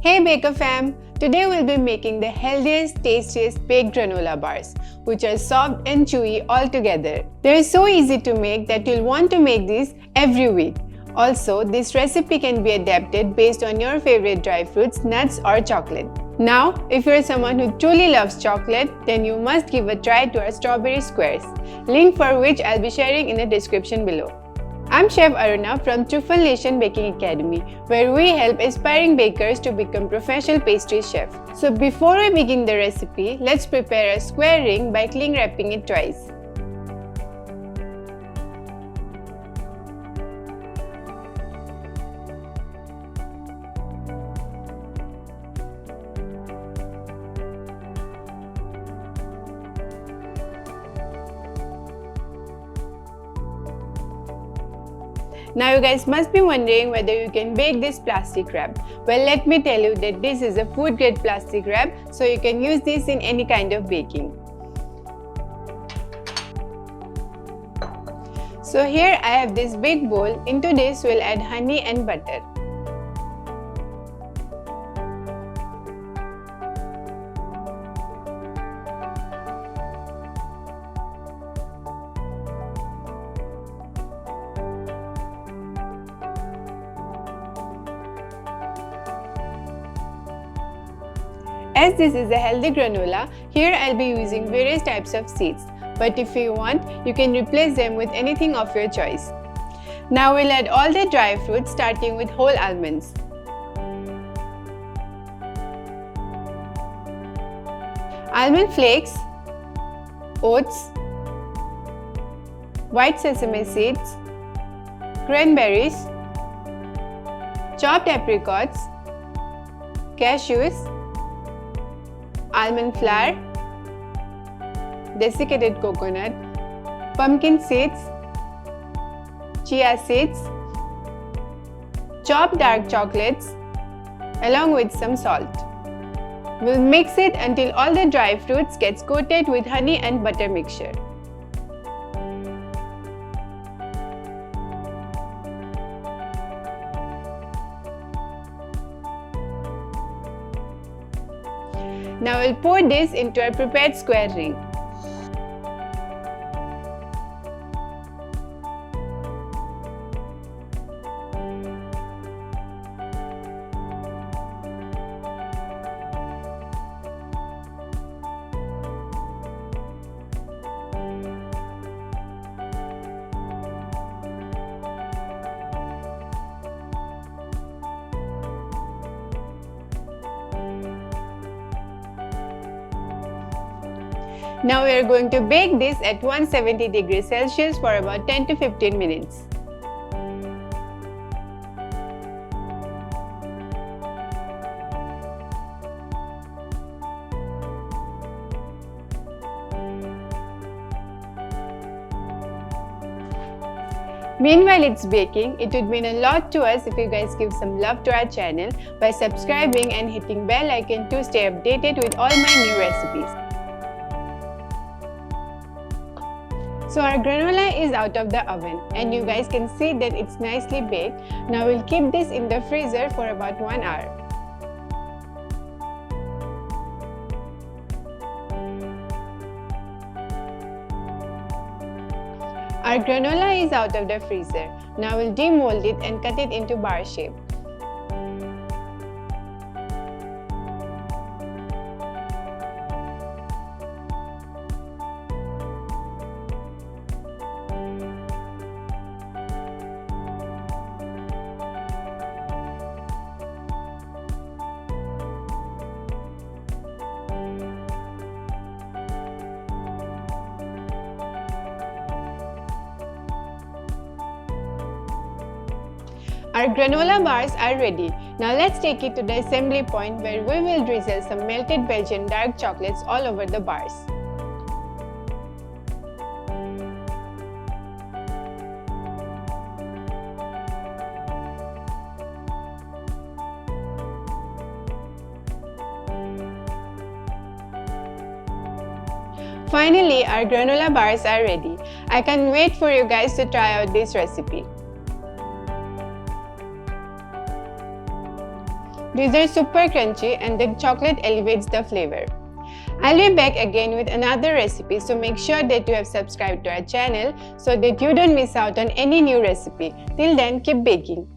Hey Baker fam! Today we'll be making the healthiest, tastiest baked granola bars, which are soft and chewy all together. They're so easy to make that you'll want to make these every week. Also, this recipe can be adapted based on your favorite dry fruits, nuts or chocolate. Now, if you're someone who truly loves chocolate, then you must give a try to our strawberry squares, link for which I'll be sharing in the description below. I'm Chef Aruna from Truffle Nation Baking Academy, where we help aspiring bakers to become professional pastry chefs. So before we begin the recipe, let's prepare a square ring by cling wrapping it twice. Now you guys must be wondering whether you can bake this plastic wrap. Well, let me tell you that this is a food grade plastic wrap, so you can use this in any kind of baking. So here I have this big bowl. Into this we'll add honey and butter. As this is a healthy granola, here I'll be using various types of seeds, but if you want, you can replace them with anything of your choice. Now we'll add all the dry fruits, starting with whole almonds. Almond flakes, oats, white sesame seeds, cranberries, chopped apricots, cashews, almond flour, desiccated coconut, pumpkin seeds, chia seeds, chopped dark chocolates, along with some salt. We'll mix it until all the dry fruits gets coated with honey and butter mixture. Now we'll pour this into our prepared square ring. Now we are going to bake this at 170 degrees Celsius for about 10 to 15 minutes. Meanwhile it's baking, it would mean a lot to us if you guys give some love to our channel by subscribing and hitting bell icon to stay updated with all my new recipes. So our granola is out of the oven and you guys can see that it's nicely baked. Now we'll keep this in the freezer for about 1 hour. Our granola is out of the freezer. Now we'll demold it and cut it into bar shape. Our granola bars are ready. Now let's take it to the assembly point where we will drizzle some melted Belgian dark chocolates all over the bars. Finally, our granola bars are ready. I can't wait for you guys to try out this recipe. These are super crunchy and the chocolate elevates the flavor. I'll be back again with another recipe, so make sure that you have subscribed to our channel so that you don't miss out on any new recipe. Till then, keep baking.